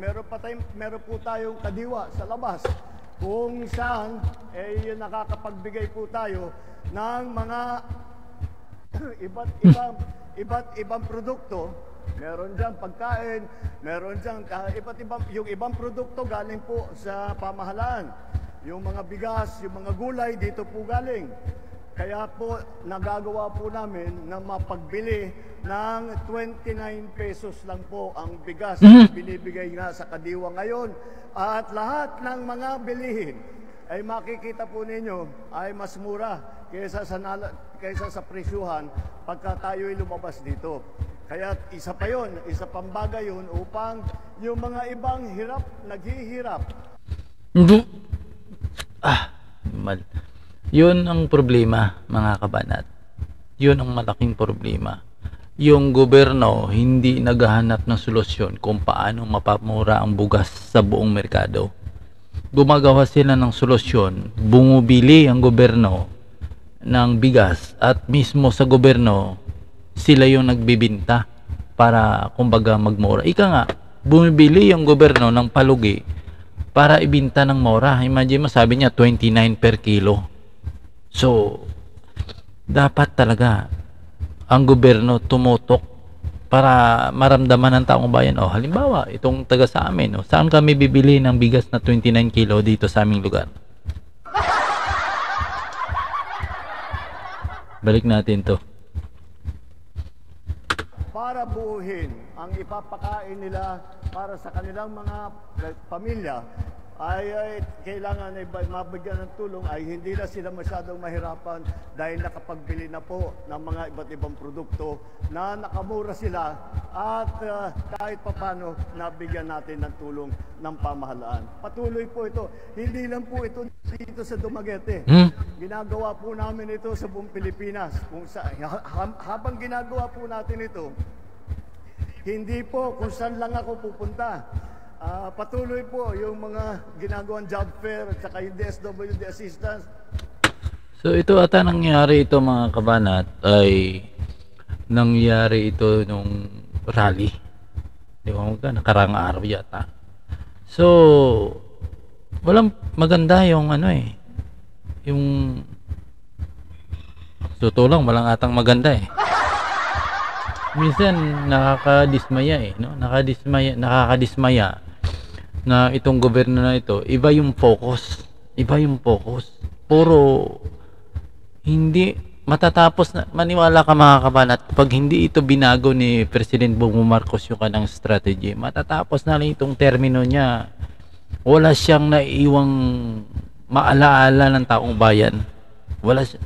Meron po tayong kadiwa sa labas kung saan nakakapagbigay po tayo ng mga iba't ibang produkto. Meron dyan pagkain, meron dyan yung ibang produkto galing po sa pamahalaan. Yung mga bigas, yung mga gulay dito po galing. Kaya po nagagawa po namin na mapagbili ng 29 pesos lang po ang bigas na binibigay nga sa kadiwa ngayon. At lahat ng mga bilihin ay makikita po ninyo ay mas mura kaysa sa presyuhan pagka tayo'y lumabas dito. Kaya isa pang bagay yun upang yung mga ibang naghihirap. Yun ang problema, mga kabanat. Yun ang malaking problema. Yung gobyerno hindi naghahanap ng solusyon kung paano mapamura ang bugas sa buong merkado. Gumagawa sila ng solusyon, bumibili ang gobyerno ng bigas at mismo sa gobyerno sila yung nagbibinta para kumbaga magmura. Ika nga, bumibili yung gobyerno ng palugi para ibinta ng mura. Imagine mo, sabi niya 29 per kilo. So, dapat talaga ang gobyerno tumutok para maramdaman ng taong bayan. Halimbawa, itong taga sa amin, saan kami bibili ng bigas na 29 kilo dito sa aming lugar? Balik natin to. Para buuhin ang ipapakain nila para sa kanilang mga pamilya, ay kailangan ay mabigyan ng tulong ay hindi na sila masyadong mahirapan dahil nakapagbili na po ng mga iba't ibang produkto na nakamura sila at kahit papano nabigyan natin ng tulong ng pamahalaan. Patuloy po ito. Hindi lang po ito dito sa Dumaguete. Ginagawa po namin ito sa buong Pilipinas. Habang ginagawa po natin ito, hindi po kung saan lang ako pupunta. Patuloy po yung mga ginagawang job fair at saka yung DSWD assistance. So ito ata nangyari ito, mga kabanat, ay nangyari ito nung rally. Di ba nakarang araw yata. So walang maganda yung yung totoo lang, walang atang maganda minsan nakakadismaya nakakadismaya na itong gobyerno na ito, iba yung focus, puro hindi matatapos na. Maniwala ka, mga kabanat, pag hindi ito binago ni President Bongbong Marcos yung kanang strategy, matatapos na lang itong termino niya. Wala siyang naiiwang maalaala ng taong bayan.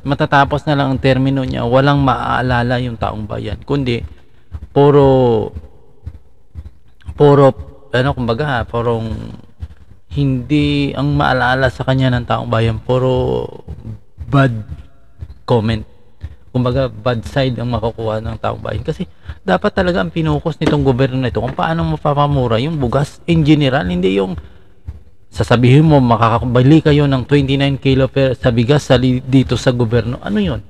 Matatapos na lang ang termino niya, walang maaalala yung taong bayan, kundi puro kumbaga, purong hindi ang maalala sa kanya ng taong bayan, puro bad comment, kumbaga bad side ang makukuha ng taong bayan. Kasi dapat talaga ang pinukus nitong gobyerno na ito kung paano mapapamura yung bugas in general, hindi yung sasabihin mo makakabili kayo ng 29 kilo sa bigas dito sa gobyerno. Ano yun?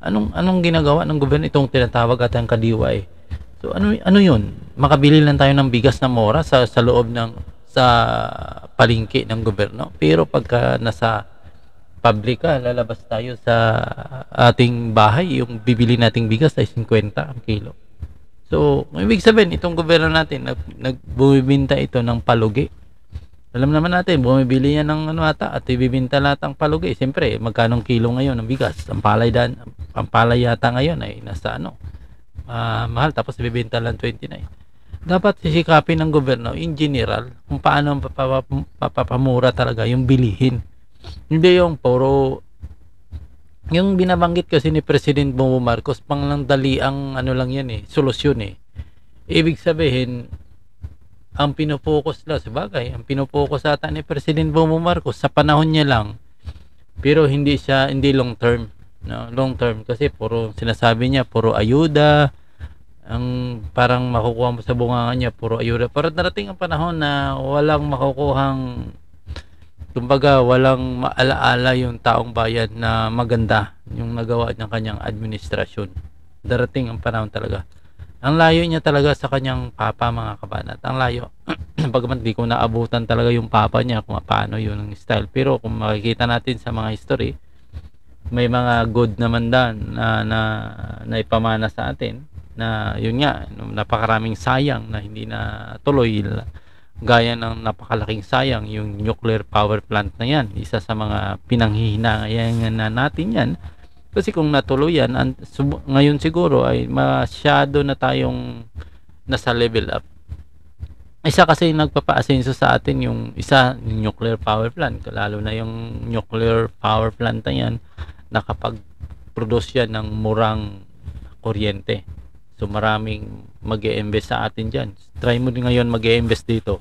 Anong ginagawa ng gobyerno? Itong tinatawag at ang kadiwa So ano yun? Makabili lang tayo ng bigas na mura sa loob sa palengke ng gobyerno. Pero pagka nasa pabrika, lalabas tayo sa ating bahay, yung bibili nating bigas ay 50 ang kilo. So, ibig sabihin, itong gobyerno natin, nagbumibinta ito ng palugi. Alam naman natin, bumibili yan ng at ibibinta lahat ang palugi. Siyempre, magkanong kilo ngayon ng bigas? Ang palay yata ngayon ay nasa mahal, tapos ibibinta lang 29. Dapat sisikapin ng gobyerno in general kung paano papapamura talaga yung bilihin. Hindi yung puro yung binabanggit kasi ni President Bongbong Marcos, panglandali ang lang yan solusyon Ibig sabihin, ang pinopokus lang, sabagay, ang pinopokus ata ni President Bongbong Marcos sa panahon niya lang, pero hindi long term, long term, kasi puro sinasabi niya, puro ayuda, ang parang makukuha mo sa bunganga niya, puro ayuda. Pero darating ang panahon na walang makukuhang, kumbaga walang maalaala yung taong bayan na maganda yung nagawa ng kanyang administrasyon. Darating ang panahon talaga. Ang layo niya talaga sa kanyang papa, mga kabanat. Ang layo. Bagaman di ko naabutan talaga yung papa niya kung paano yun ang style. Pero kung makikita natin sa mga history, may mga good naman na ipamana sa atin na yun nga, napakaraming sayang na hindi na tuloy, gaya ng napakalaking sayang yung nuclear power plant na yan. Isa sa mga pinanghihinayang na natin yan, kasi kung natuloy yan, ngayon siguro ay masyado na tayong nasa level up. Isa kasi yung nagpapa-asenso sa atin yung yung nuclear power plant, lalo na yung nuclear power plant na yan, nakapag-produce yan ng murang kuryente. So maraming mag-i-invest sa atin dyan. Try mo din ngayon mag-i-invest dito.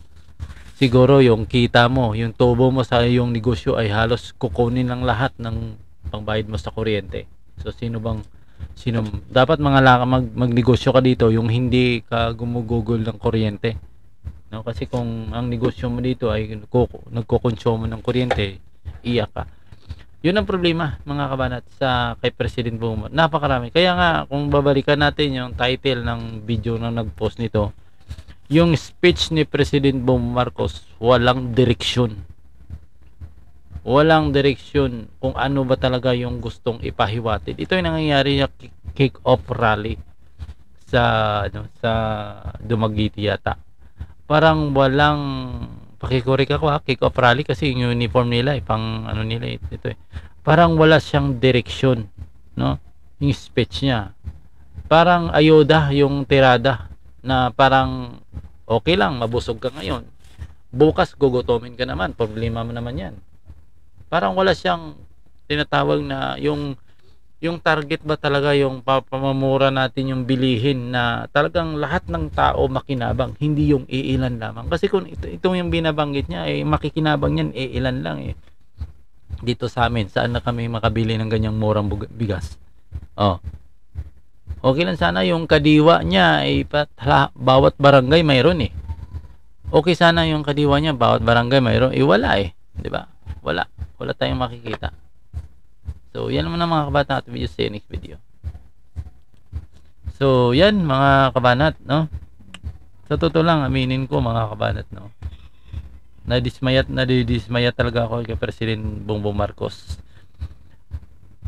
Siguro yung kita mo, yung tubo mo sa iyong negosyo ay halos kukunin ng lahat ng pangbayad mo sa kuryente. So sino dapat magnegosyo ka dito yung hindi ka gumugugol ng kuryente. No, kasi kung ang negosyo mo dito ay nagkokonsumo ng kuryente, iyak ka. Yun ang problema, mga kabanat, sa kay President Bongbong. Napakarami. Kaya nga, kung babalikan natin yung title ng video na nag-post nito, yung speech ni President Bongbong Marcos, walang direksyon. Walang direksyon kung ano ba talaga yung gustong ipahiwatig. Ito yung nangyayari yung kick-off rally sa Dumaguete yata. Parang walang, pakikorek ako kick-off rally kasi yung uniform nila pang ano nila ito parang wala siyang direksyon, no? Yung speech niya parang ayuda yung tirada na parang okay lang, mabusog ka ngayon, bukas gugutomin ka naman, problema mo naman yan. Parang wala siyang tinatawag na yung target ba talaga yung pamamura natin yung bilihin na talagang lahat ng tao makinabang, hindi yung iilan lamang. Kasi kung itong yung binabanggit niya makikinabang yan iilan lang dito sa amin, saan na kami makabili ng ganyang murang bigas? Okay lang sana yung kadiwa niya bawat barangay mayroon okay sana yung kadiwa niya bawat barangay mayroon, wala di ba? Wala tayong makikita. So, yan naman ang mga kabanat at video sa next video. So, yan mga kabanat, no? Sa totoo lang, aminin ko mga kabanat, no? Nadidismaya talaga ako kay President Bongbong Marcos.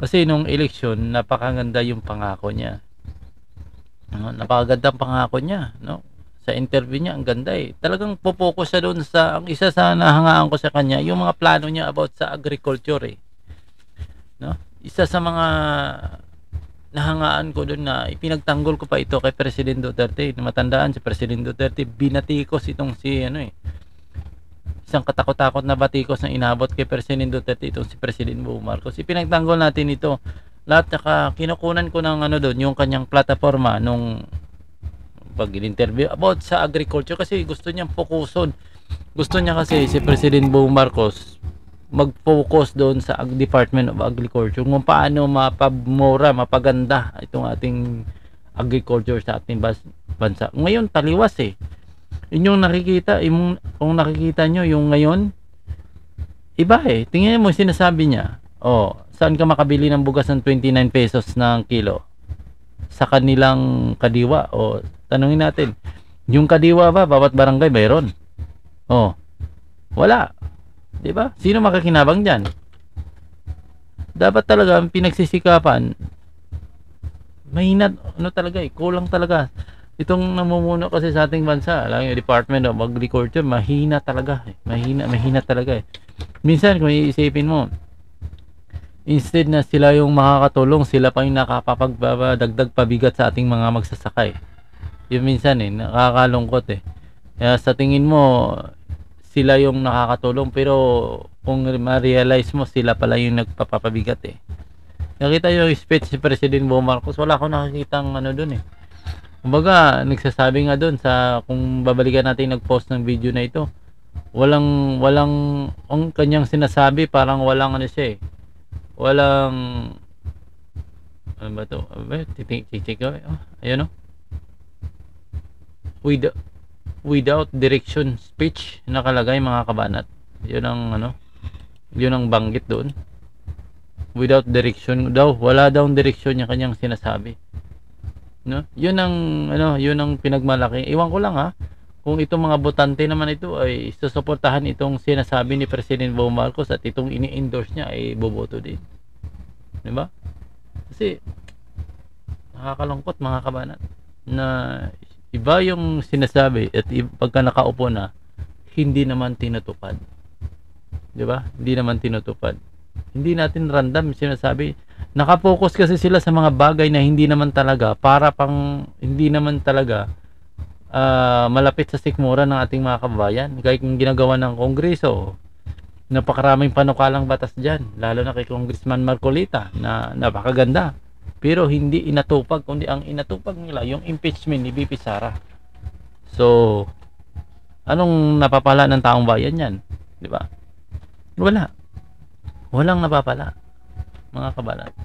Kasi nung eleksyon, napakaganda yung pangako niya. No? Napakaganda ang pangako niya, no? Sa interview niya, ang ganda Talagang popokus siya doon ang isa sa nahangaan ko sa kanya, yung mga plano niya about sa agriculture No? Isa sa mga nahangaan ko doon na ipinagtanggol ko pa ito kay President Duterte. Matandaan si President Duterte, binatikos itong isang katakot-takot na batikos na inabot kay President Duterte itong si President Bongbong Marcos. Ipinagtanggol natin ito. Lahat kinukunan ko ng doon, yung kanyang plataforma nung pag-interview about sa agriculture kasi gusto niyang fokuson. Gusto niya kasi si President Bongbong Marcos mag-focus doon sa Department of Agriculture kung paano mapaganda itong ating agriculture sa ating bansa. Ngayon taliwas yun yung nakikita, kung nakikita nyo yung ngayon iba tingnan mo sinasabi niya saan ka makabili ng bugas ng 29 pesos ng kilo sa kanilang kadiwa tanungin natin yung kadiwa ba bawat barangay mayroon wala. Diba? Sino makakinabang dyan? Dapat talaga pinagsisikapan. Mahina, talaga kulang talaga. Itong namumuno kasi sa ating bansa, lang yung Department of Agriculture, mahina talaga. Mahina talaga Minsan kung iisipin mo, instead na sila yung makakatulong, sila pa yung nakapapagdagdag pabigat sa ating mga magsasaka Yung minsan nakakalungkot Kaya sa tingin mo, sila yung nakakatulong pero kung ma-realize mo sila pala yung nagpapabigat nakita yung speech si President Bongbong Marcos, wala akong nakikitang doon kumbaga nagsasabi nga doon kung babalikan natin nag-post ng video na ito, walang ang kanyang sinasabi parang walang siya walang ano ba to check ayun without direction speech nakalagay mga kabanat. Yun ang banggit doon. Without direction daw, wala daw direksyon yung kanyang sinasabi. No? Yun ang pinagmalaki. Iwan ko lang kung itong mga botante naman ito ay susuportahan itong sinasabi ni President Bongbong Marcos at itong ini-endorse niya ay boboto din. Di ba? Kasi nakakalungkot mga kabanat na iba yung sinasabi at pagka nakaupo na hindi naman tinutupad. Di ba? Hindi naman tinutupad. Hindi natin random sinasabi. Nakapokus kasi sila sa mga bagay na hindi naman talaga hindi naman talaga malapit sa sikmura ng ating mga kababayan. Kaya kung ginagawa ng Kongreso, napakaraming panukalang batas dyan, lalo na kay Congressman Marcolita na napakaganda, pero hindi inatupag, kundi ang inatupag nila yung impeachment ni BP Sara. So anong napapala ng taong bayan yan? Di ba? Walang napapala mga kabalat.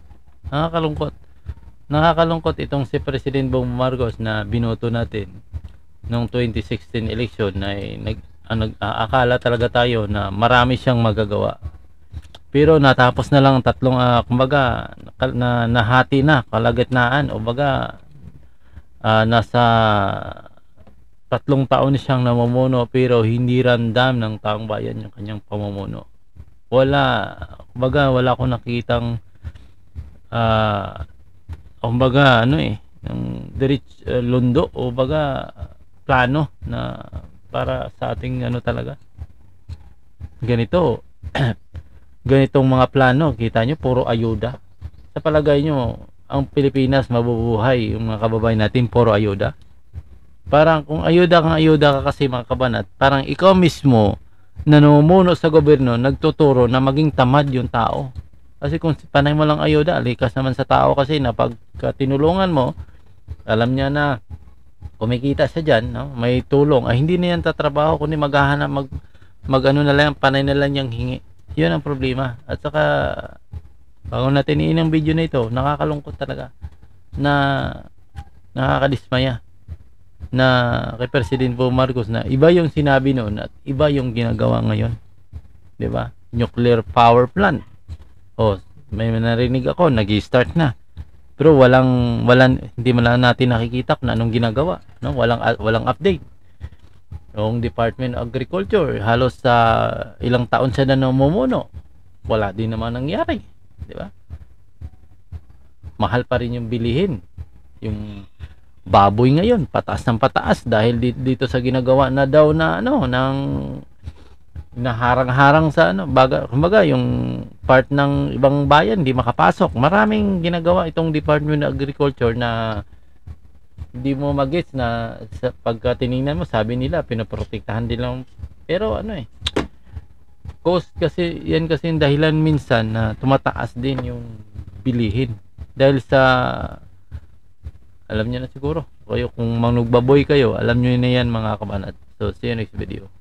Nakakalungkot itong si President Bongbong Marcos na binoto natin noong 2016 election na akala talaga tayo na marami siyang magagawa. Pero natapos na lang tatlong kumbaga nahati na kalagitnaan o baga nasa 3 taon siyang namumuno pero hindi ramdam ng taong bayan yung kanyang pamumuno. Kumbaga wala akong nakitang kumbaga ng lundo o baga plano na para sa ating talaga ganito ganitong mga plano. Kita nyo puro ayuda. Sa palagay nyo ang Pilipinas mabubuhay yung mga kababayan natin puro ayuda? Parang kung ayuda ka kasi mga kabanat, parang ikaw mismo na namumuno sa gobyerno nagtuturo na maging tamad yung tao. Kasi kung panay mo lang ayuda, likas naman sa tao kasi na pagka tinulungan mo, alam niya na kumikita siya dyan, no? May tulong, hindi na yan tatrabaho kundi maghahanap na lang, panay na lang niyang hingi. Yun ang problema. At saka bago natin ang video na ito, nakakalungkot talaga na nakakadismaya na kay President Bongbong Marcos na iba yung sinabi noon at iba yung ginagawa ngayon. 'Di ba? Nuclear power plant. May narinig ako, nag-i-start na. Pero hindi man lang natin nakikita kung anong ginagawa, no? Walang update. Yung Department of Agriculture, halos sa ilang taon siya na namumuno. Wala din naman nangyari, 'di ba? Mahal pa rin yung bilihin. Yung baboy ngayon, pataas ng pataas dahil dito sa ginagawa na daw na ng naharang-harang sa kumbaga yung part ng ibang bayan di makapasok. Maraming ginagawa itong Department of Agriculture na hindi mo magets na pagka tiningnan mo, sabi nila pinoprotektahan din lang, pero cost kasi yan, kasi yung dahilan minsan na tumataas din yung bilihin dahil sa alam niyo na siguro kayo kung manugbaboy kayo, alam niyo na yan mga kabanat. So see you next video.